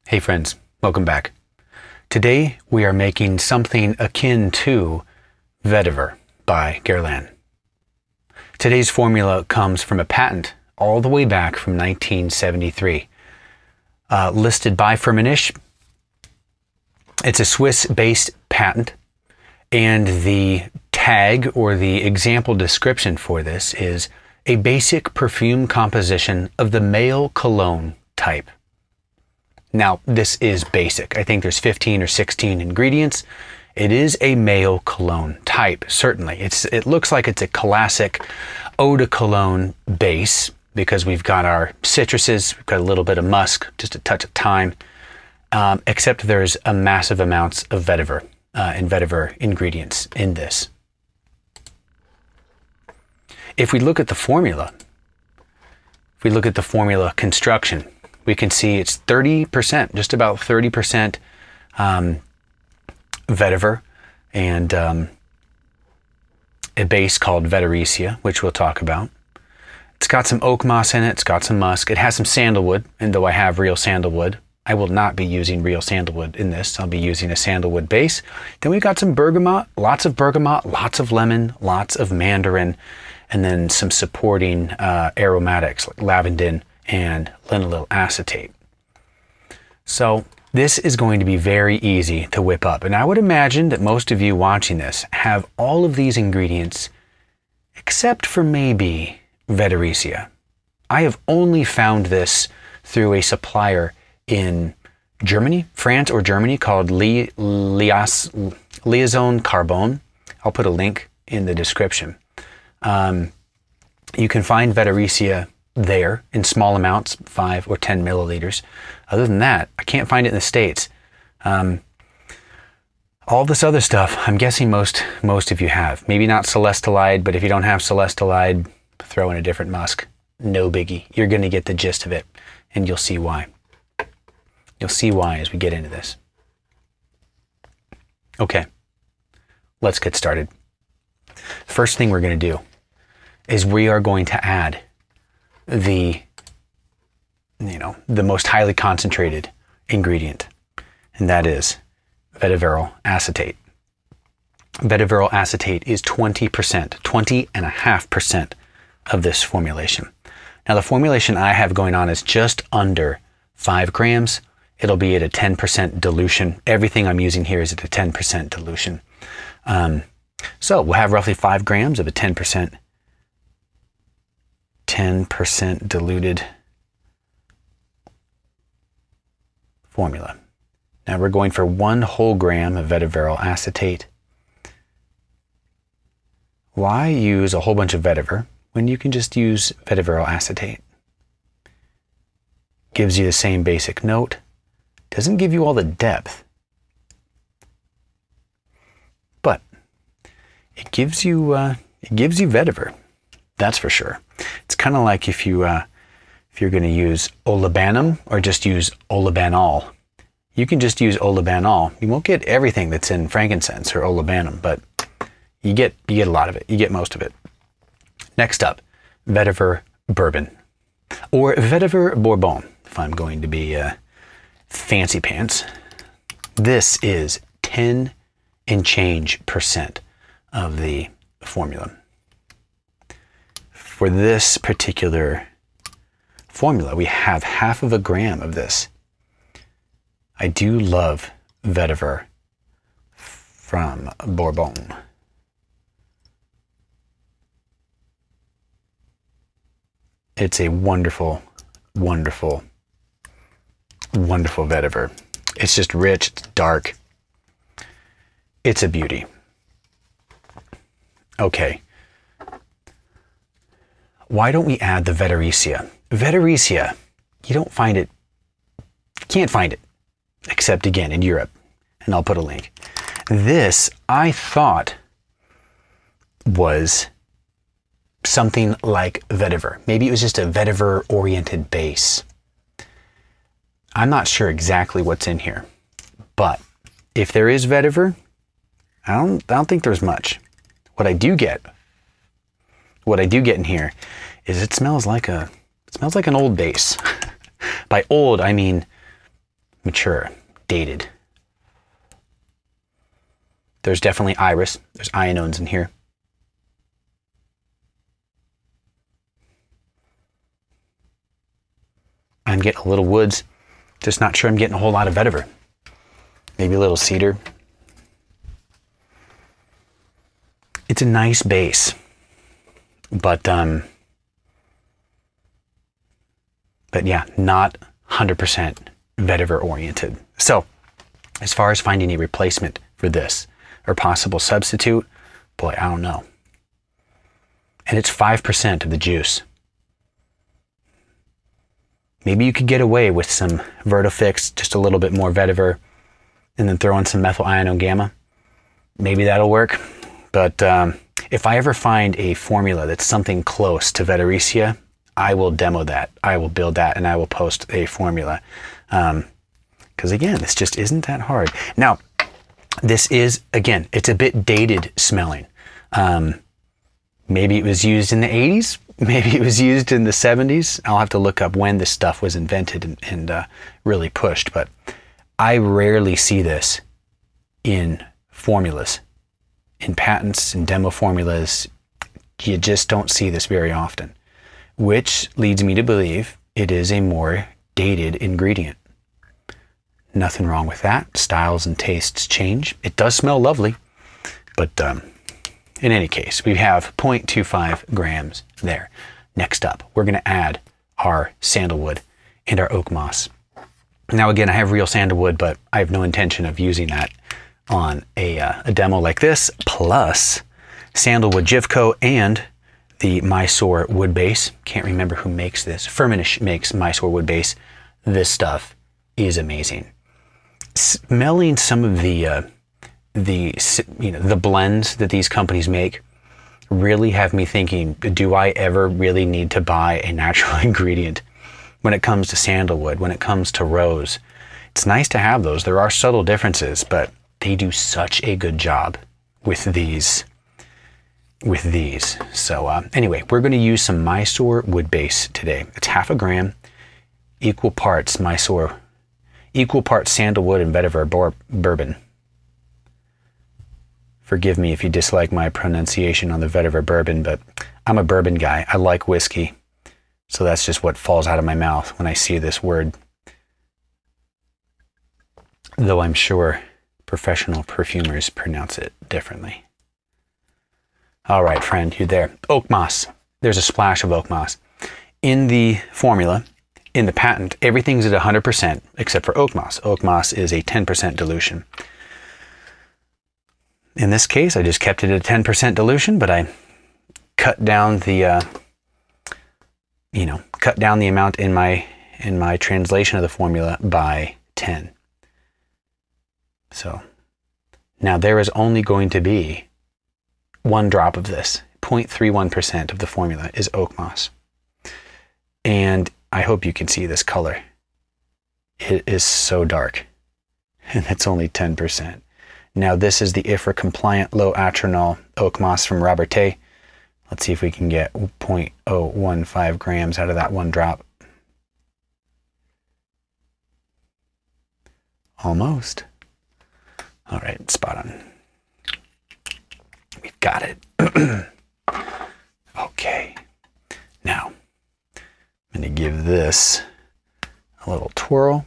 Hey friends, welcome back. Today we are making something akin to Vetiver by Guerlain. Today's formula comes from a patent all the way back from 1973. Listed by Firmenich. It's a Swiss-based patent, and the tag or the example description for this is a basic perfume composition of the male cologne type. Now, this is basic. I think there's 15 or 16 ingredients. It is a male cologne type, certainly. It looks like it's a classic eau de cologne base because we've got our citruses, we've got a little bit of musk, just a touch of thyme, except there's a massive amounts of vetiver and vetiver ingredients in this. If we look at the formula, construction, we can see it's 30%, just about 30% vetiver and a base called Vetyrisia, which we'll talk about. It's got some Oakmoss in it, it's got some musk, it has some sandalwood, and though I have real sandalwood, I will not be using real sandalwood in this. I'll be using a sandalwood base. Then we've got some bergamot, lots of lemon, lots of mandarin, and then some supporting aromatics like lavandin and linalyl acetate. So this is going to be very easy to whip up. And I would imagine that most of you watching this have all of these ingredients except for maybe Vetyrisia. I have only found this through a supplier in Germany, France or Germany called Liaison Carbone. I'll put a link in the description. You can find Vetyrisia there in small amounts, 5 or 10 milliliters. Other than that, I can't find it in the States. All this other stuff, I'm guessing most of you have. Maybe not Celestolide, but if you don't have Celestolide, throw in a different musk. No biggie. You're going to get the gist of it, and you'll see why. You'll see why as we get into this. Okay, let's get started. First thing we're going to do is we are going to add the most highly concentrated ingredient, and that is Vetiveryl Acetate. Vetiveryl Acetate is 20%, 20.5% of this formulation. Now the formulation I have going on is just under 5 grams. It'll be at a 10% dilution. Everything I'm using here is at a 10% dilution. So we'll have roughly 5 grams of a 10% diluted formula. Now we're going for 1 whole gram of Vetiveryl Acetate. Why use a whole bunch of vetiver when you can just use Vetiveryl Acetate? Gives you the same basic note. Doesn't give you all the depth, but it gives you vetiver. That's for sure. It's kind of like if you're going to use olibanum or just use olibanol. You can just use olibanol. You won't get everything that's in frankincense or olibanum, but you get a lot of it. You get most of it. Next up, Vetiver Bourbon, or Vetiver Bourbon, if I'm going to be fancy pants. This is 10 and change percent of the formula. For this particular formula, we have 1/2 gram of this. I do love vetiver from Bourbon. It's a wonderful, wonderful, wonderful vetiver. It's just rich, it's dark. It's a beauty. Okay. Why don't we add the Vetyrisia? Vetyrisia, you can't find it, except again in Europe, and I'll put a link. This, I thought, was something like vetiver. Maybe it was just a vetiver-oriented base. I'm not sure exactly what's in here, but if there is vetiver, I don't think there's much. What I do get in here is it smells like an old base. By old, I mean mature, dated. There's definitely iris. There's ionones in here. I'm getting a little woods. Just not sure I'm getting a whole lot of vetiver. Maybe a little cedar. It's a nice base, but yeah, not 100% vetiver oriented. So as far as finding a replacement for this or possible substitute, boy, I don't know. And it's 5% of the juice. Maybe you could get away with some Vertifix, just a little bit more vetiver, and then throw in some methyl ionogamma. Maybe that'll work. But if I ever find a formula that's something close to Vetyrisia, I will demo that. I will build that, and I will post a formula. Because again, this just isn't that hard. Now, this is, again, it's a bit dated smelling. Maybe it was used in the 80s. Maybe it was used in the 70s. I'll have to look up when this stuff was invented and really pushed. But I rarely see this in formulas. In patents and demo formulas, you just don't see this very often. Which leads me to believe it is a more dated ingredient. Nothing wrong with that. Styles and tastes change. It does smell lovely, but in any case, we have 0.25 grams there. Next up, we're going to add our sandalwood and our oak moss. Now again, I have real sandalwood, but I have no intention of using that on a demo like this, plus sandalwood Jivco and the Mysore wood base. Can't remember who makes this. Firmenich makes Mysore wood base. This stuff is amazing. Smelling some of the blends that these companies make really have me thinking, do I ever really need to buy a natural ingredient when it comes to sandalwood, when it comes to rose? It's nice to have those. There are subtle differences, but they do such a good job with these. So anyway, we're going to use some Mysore wood base today. It's 0.5 gram, equal parts Mysore, equal parts sandalwood and vetiver bourbon. Forgive me if you dislike my pronunciation on the vetiver bourbon, but I'm a bourbon guy. I like whiskey, so that's just what falls out of my mouth when I see this word. Though I'm sure professional perfumers pronounce it differently. All right, friend, you're there. Oak moss. There's a splash of oak moss. In the formula, in the patent, everything's at 100% except for oak moss. Oak moss is a 10% dilution. In this case, I just kept it at 10% dilution, but I cut down the, cut down the amount in my translation of the formula by 10. So now there is only going to be 1 drop of this. 0.31% of the formula is oak moss. And I hope you can see this color. It is so dark, and it's only 10%. Now this is the IFRA compliant low atronol oak moss from Robertet. Let's see if we can get 0.015 grams out of that 1 drop. Almost. All right, spot on. We've got it. Okay. Now, I'm going to give this a little twirl.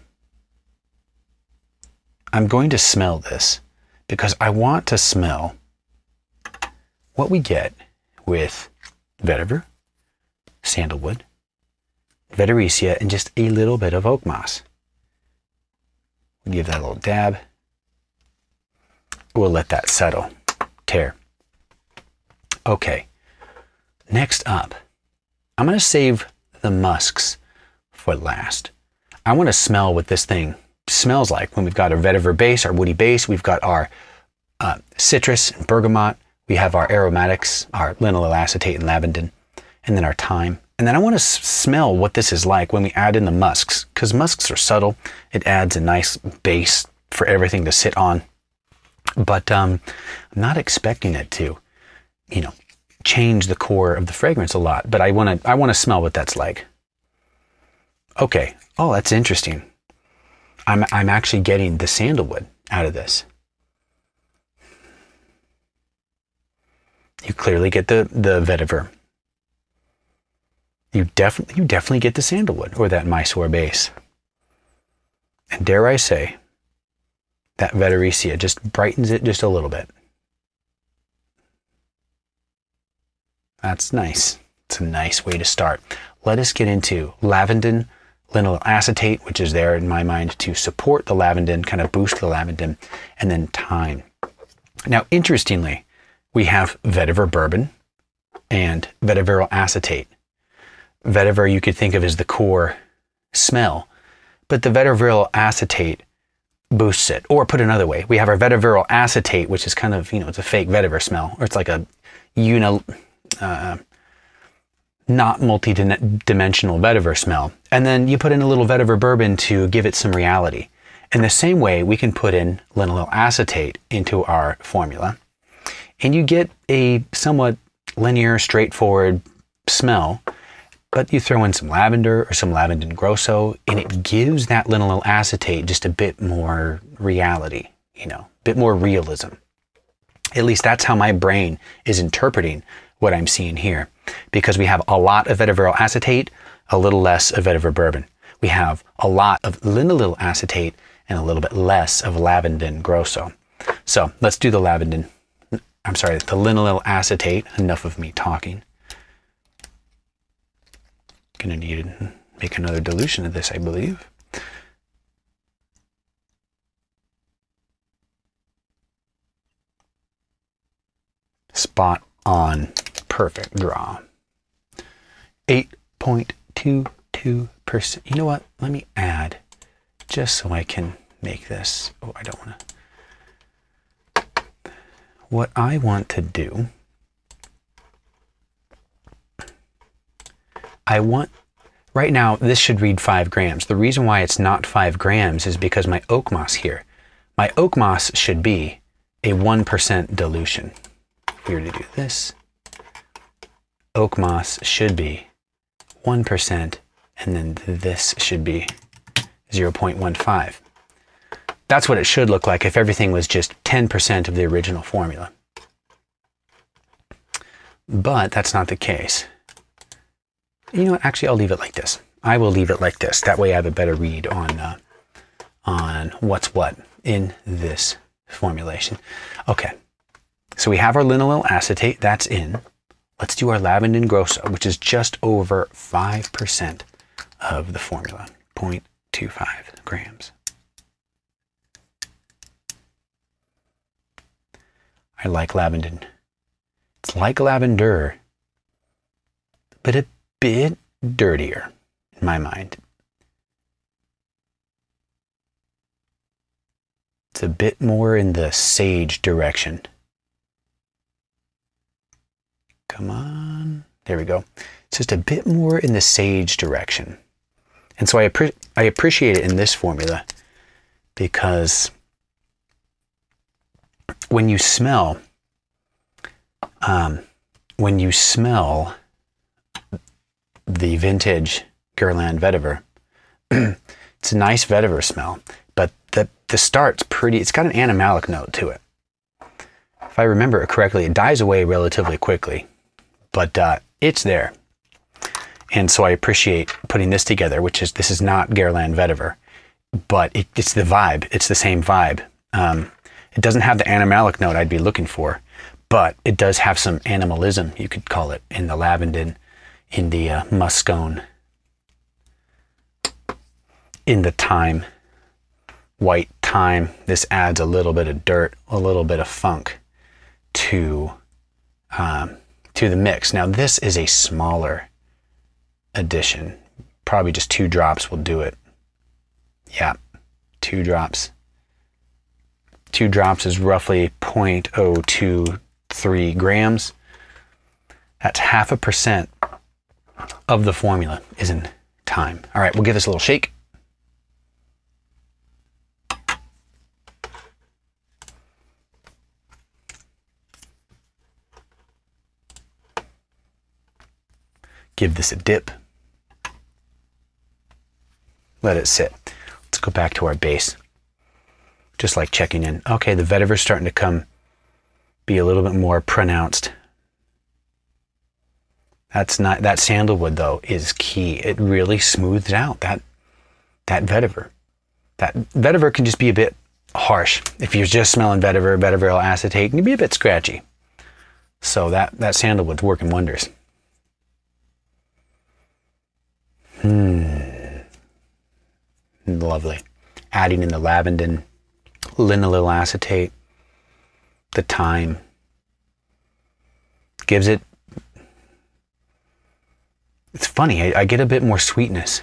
I'm going to smell this because I want to smell what we get with vetiver, sandalwood, Vetyrisia, and just a little bit of oak moss. We'll give that a little dab. We'll let that settle. Tear. Okay. Next up, I'm going to save the musks for last. I want to smell what this thing smells like when we've got our vetiver base, our woody base. We've got our citrus and bergamot. We have our aromatics, our linalyl acetate and lavandin, and then our thyme. And then I want to smell what this is like when we add in the musks, because musks are subtle. It adds a nice base for everything to sit on. But I'm not expecting it to, change the core of the fragrance a lot. But I want to smell what that's like. Okay. Oh, that's interesting. I'm actually getting the sandalwood out of this. You clearly get the vetiver. You definitely get the sandalwood or that Mysore base. And dare I say, that Vetyrisia just brightens it just a little bit. That's nice. It's a nice way to start. Let us get into Lavandin, Linalyl Acetate, which is there in my mind to support the Lavandin, kind of boost the Lavandin, and then Thyme. Now, interestingly, we have Vetiver Bourbon and Vetiveryl Acetate. Vetiver you could think of as the core smell, but the Vetiveryl Acetate boosts it. Or put another way, we have our Vetiveryl Acetate, which is kind of, it's a fake vetiver smell, or it's like a not multi-dimensional vetiver smell. And then you put in a little Vetiver Bourbon to give it some reality. In the same way, we can put in Linalyl Acetate into our formula, and you get a somewhat linear, straightforward smell, but you throw in some lavender or some Lavandin grosso, and it gives that Linalyl Acetate just a bit more reality, a bit more realism. At least that's how my brain is interpreting what I'm seeing here, because we have a lot of Vetiveryl Acetate, a little less of Vetiver Bourbon. We have a lot of Linalyl Acetate and a little bit less of Lavandin grosso. So let's do the Lavandin. I'm sorry, the Linalyl Acetate. Enough of me talking. Gonna need to make another dilution of this, I believe. Spot on. Perfect draw. 8.22%. You know what? Let me add, just so I can make this. Oh, I don't want to. What I want to do, right now, this should read 5 grams. The reason why it's not 5 grams is because my Oakmoss here. My Oakmoss should be a 1% dilution. If we were to do this, Oakmoss should be 1%, and then this should be 0.15. That's what it should look like if everything was just 10% of the original formula. But that's not the case. You know what? Actually, I'll leave it like this. I will leave it like this. That way I have a better read on what's what in this formulation. Okay, so we have our Linalyl Acetate. That's in. Let's do our Lavandin grosso, which is just over 5% of the formula, 0.25 grams. I like Lavandin. It's like lavender, but a bit dirtier in my mind. It's a bit more in the sage direction. Come on. There we go. It's just a bit more in the sage direction. And so I appreciate it in this formula because when you smell the vintage Guerlain Vetiver, it's a nice vetiver smell, but the start's pretty, it's got an animalic note to it. If I remember it correctly, it dies away relatively quickly, but it's there. And so I appreciate putting this together, this is not Guerlain Vetiver, but it's the vibe. It's the same vibe. It doesn't have the animalic note I'd be looking for, but it does have some animalism, you could call it, in the Lavandin, in the Muscone, in the Thyme, white thyme. This adds a little bit of dirt, a little bit of funk to the mix. Now this is a smaller addition. Probably just 2 drops will do it. Yeah, 2 drops. 2 drops is roughly 0.023 grams. That's 0.5% of the formula is in Thyme. All right, we'll give this a little shake. Give this a dip. Let it sit. Let's go back to our base. Just like checking in. Okay, the vetiver's starting to be a little bit more pronounced. That's not, that sandalwood though is key. It really smoothed out that vetiver. That vetiver can just be a bit harsh. If you're just smelling Vetiveryl Acetate, it can be a bit scratchy. So that sandalwood's working wonders. Lovely. Adding in the Lavandin, Linalyl Acetate, the Thyme. Gives it... It's funny, I get a bit more sweetness.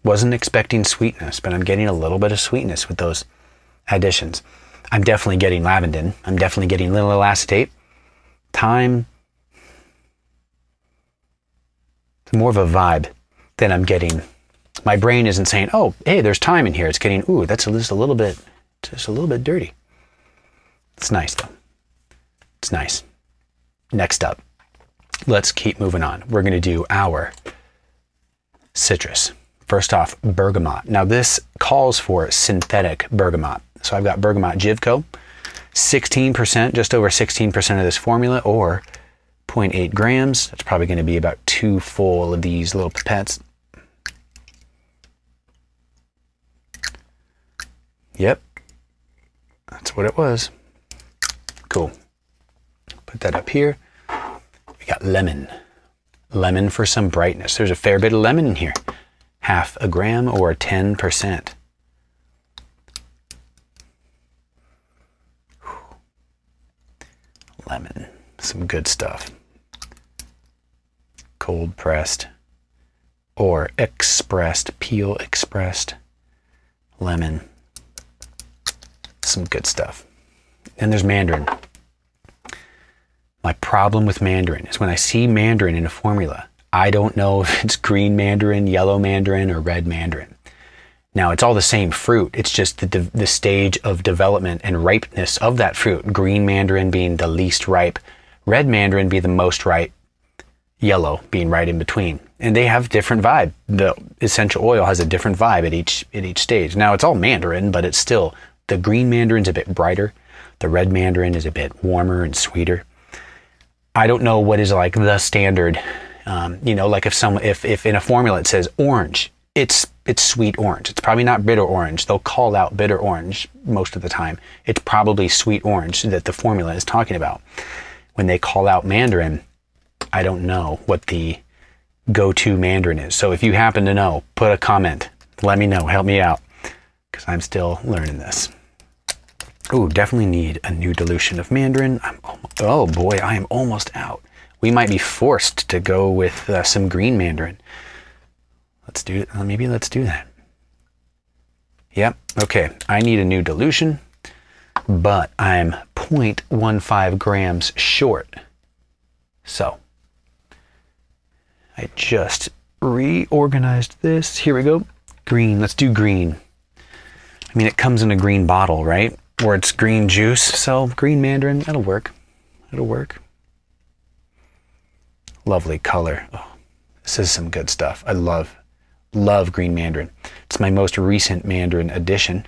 Wasn't expecting sweetness, but I'm getting a little bit of sweetness with those additions. I'm definitely getting Lavandin. I'm definitely getting Linalyl Acetate. Thyme. It's more of a vibe than I'm getting. My brain isn't saying, oh, hey, there's thyme in here. It's getting, ooh, that's just a little bit dirty. It's nice though. It's nice. Next up, let's keep moving on. We're going to do our citrus. First off, bergamot. Now this calls for synthetic bergamot. So I've got Bergamot Jivco, 16%, just over 16% of this formula, or 0.8 grams. That's probably going to be about 2 full of these little pipettes. Yep, that's what it was. Cool. Put that up here. We got lemon. Lemon for some brightness. There's a fair bit of lemon in here. 0.5 gram or 10%. Lemon, some good stuff. Cold pressed or expressed, peel expressed lemon. Some good stuff. Then there's Mandarin. My problem with Mandarin is when I see Mandarin in a formula, I don't know if it's green Mandarin, yellow Mandarin, or red Mandarin. Now, it's all the same fruit. It's just the stage of development and ripeness of that fruit. Green Mandarin being the least ripe, red Mandarin being the most ripe, yellow being right in between. And they have different vibe. The essential oil has a different vibe at each stage. Now, it's all Mandarin, but it's still, the green Mandarin's a bit brighter. The red Mandarin is a bit warmer and sweeter. I don't know what is like the standard, you know, like if in a formula it says orange, it's sweet orange. It's probably not bitter orange. They'll call out bitter orange most of the time. It's probably sweet orange that the formula is talking about. When they call out Mandarin, I don't know what the go-to Mandarin is. So if you happen to know, put a comment. Let me know. Help me out, because I'm still learning this. Ooh, definitely need a new dilution of Mandarin. Oh boy, I am almost out. We might be forced to go with some green Mandarin. Let's do it. Maybe let's do that. Yep. Okay. I need a new dilution, but I'm 0.15 grams short. So I just reorganized this. Here we go. Green. Let's do green. I mean, it comes in a green bottle, right? Or it's green juice. So green Mandarin, that'll work. It'll work. Lovely color. Oh, this is some good stuff. I love green Mandarin. It's my most recent Mandarin addition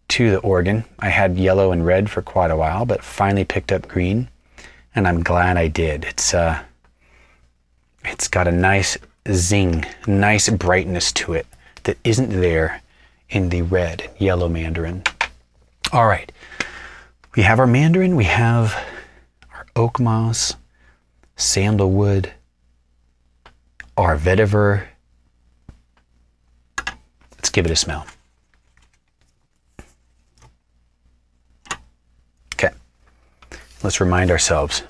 to the organ. I had yellow and red for quite a while, but finally picked up green, and I'm glad I did. It's got a nice zing, nice brightness to it that isn't there in the red and yellow Mandarin. All right, we have our Mandarin, we have our Oakmoss, Sandalwood, our Vetiver. Let's give it a smell. Okay, let's remind ourselves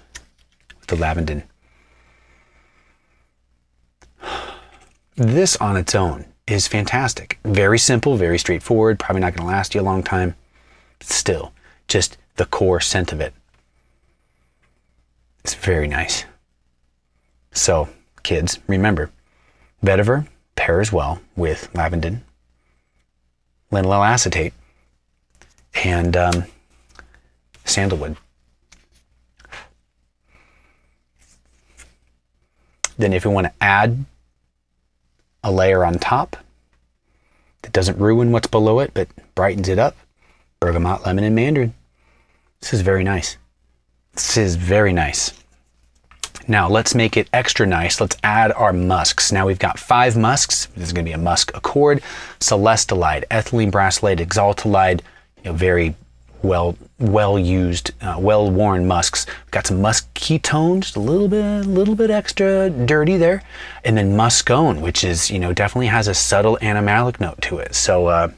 with the Lavandin. This on its own is fantastic. Very simple, very straightforward, probably not going to last you a long time. Still, just the core scent of it. It's very nice. So, kids, remember, Vetiver pairs well with Lavandin, Linalyl Acetate, and Sandalwood. Then if you want to add a layer on top, that doesn't ruin what's below it, but brightens it up. Bergamot, lemon, and mandarin. This is very nice. This is very nice. Now let's make it extra nice. Let's add our musks. Now we've got 5 musks. This is going to be a musk accord, Celestolide, Ethylene Brassylate, Exaltolide, very well-used, well-worn musks. We've got some Musk Ketone, just a little bit extra dirty there, and then Muscone, which is definitely has a subtle animalic note to it. So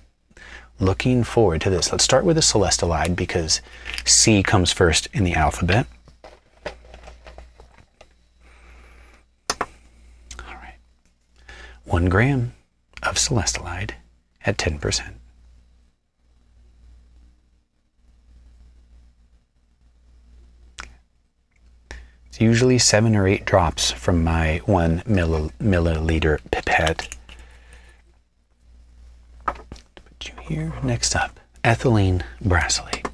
looking forward to this. Let's start with the Celestolide because C comes first in the alphabet. All right, 1 gram of Celestolide at 10%. Usually 7 or 8 drops from my 1 milliliter pipette. Put you here. Next up, Ethylene Brassylate.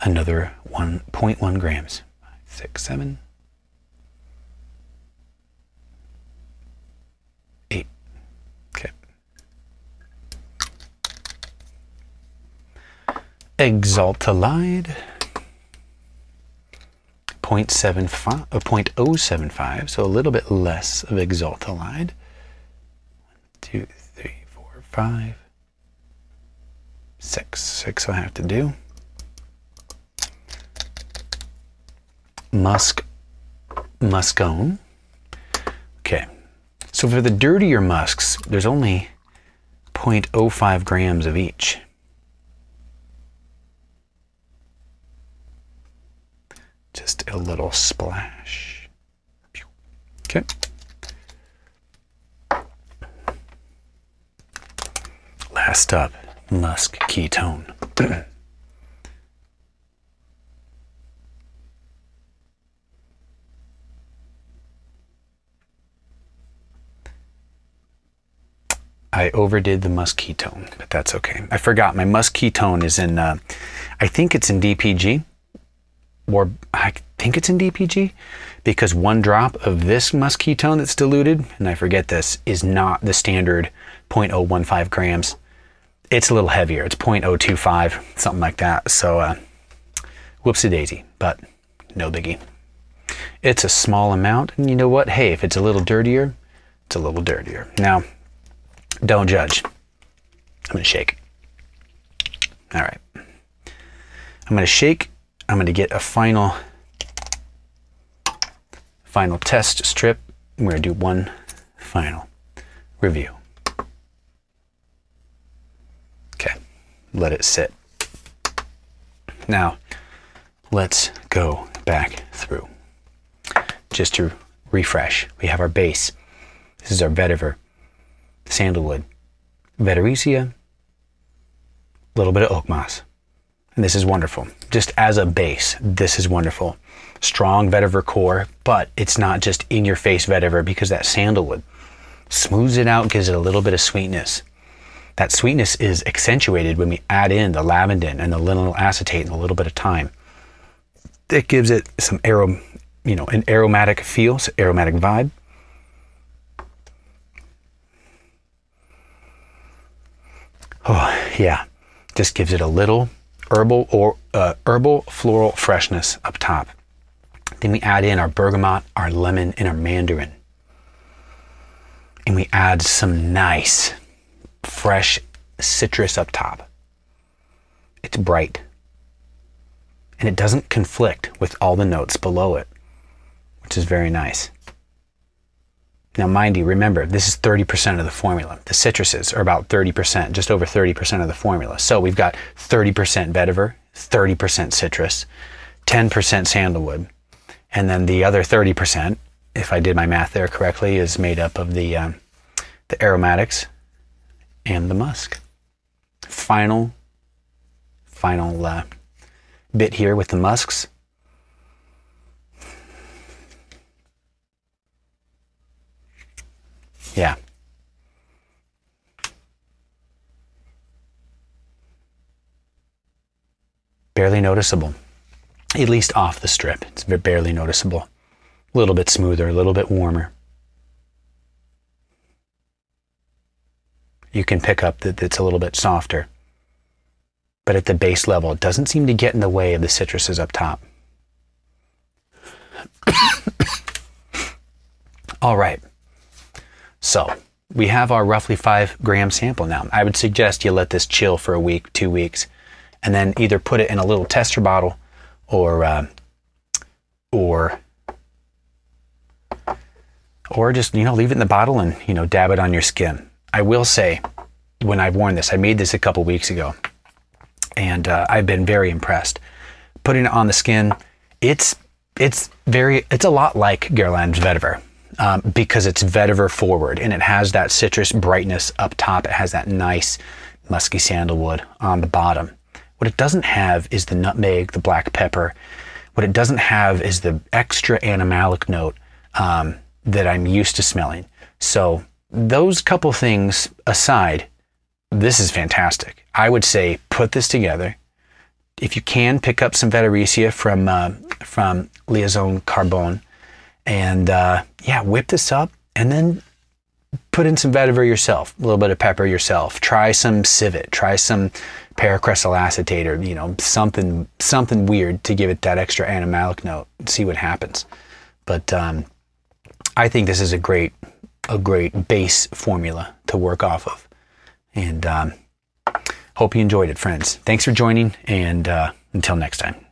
Another 1.1 grams. 5, 6, 7, 8. Okay. Exaltolide, 0.075, so a little bit less of Exaltolide. 1, 2, 3, 4, 5, 6. 6 I have to do. Muscone. Okay, so for the dirtier musks, there's only 0.05 grams of each. Just a little splash. Okay. Last up, Musk Ketone. I overdid the Musk Ketone, but that's okay. I forgot my Musk Ketone is in, I think it's in DPG. Or I think it's in DPG because 1 drop of this Musk Ketone that's diluted, and I forget this, is not the standard 0.015 grams. It's a little heavier. It's 0.025, something like that. So whoopsie daisy, but no biggie. It's a small amount, and you know what? Hey, if it's a little dirtier, it's a little dirtier. Now, don't judge. I'm going to shake. All right. I'm going to shake. I'm going to get a final test strip. We're going to do one final review. Okay, let it sit. Now, let's go back through. Just to refresh, we have our base. This is our vetiver, sandalwood, Vetyrisia, a little bit of oakmoss. And this is wonderful. Just as a base, this is wonderful. Strong vetiver core, but it's not just in your face vetiver because that sandalwood smooths it out, gives it a little bit of sweetness. That sweetness is accentuated when we add in the lavandin and the linalyl acetate and a little bit of thyme. It gives it some an aromatic feel, aromatic vibe. Oh yeah, just gives it a little herbal floral freshness up top. Then we add in our bergamot, our lemon, and our mandarin. And we add some nice, fresh citrus up top. It's bright. And it doesn't conflict with all the notes below it, which is very nice. Now, mind you, remember, this is 30% of the formula. The citruses are about 30%, just over 30% of the formula. So we've got 30% vetiver, 30% citrus, 10% sandalwood, and then the other 30%, if I did my math there correctly, is made up of the aromatics and the musk. Final bit here with the musks. Yeah. Barely noticeable. at least off the strip. It's barely noticeable. A little bit smoother, a little bit warmer. You can pick up that it's a little bit softer. But at the base level, it doesn't seem to get in the way of the citruses up top. All right. So we have our roughly 5-gram sample now. I would suggest you let this chill for a week, 2 weeks, and then either put it in a little tester bottle or just, leave it in the bottle and, dab it on your skin. I will say, when I've worn this, I made this a couple weeks ago, and I've been very impressed. Putting it on the skin, it's a lot like Guerlain Vetiver, because it's vetiver forward, and it has that citrus brightness up top. It has that nice musky sandalwood on the bottom. What it doesn't have is the nutmeg, the black pepper. What it doesn't have is the extra animalic note that I'm used to smelling. So those couple things aside, this is fantastic. I would say put this together. If you can, pick up some Vetyrisia from Liaison Carbone, and whip this up, and then put in some vetiver yourself, a little bit of pepper yourself. Try some civet, try some paracresyl acetate, or something weird to give it that extra animalic note, and see what happens. But I think this is a great base formula to work off of, and hope you enjoyed it, friends. Thanks for joining, and until next time.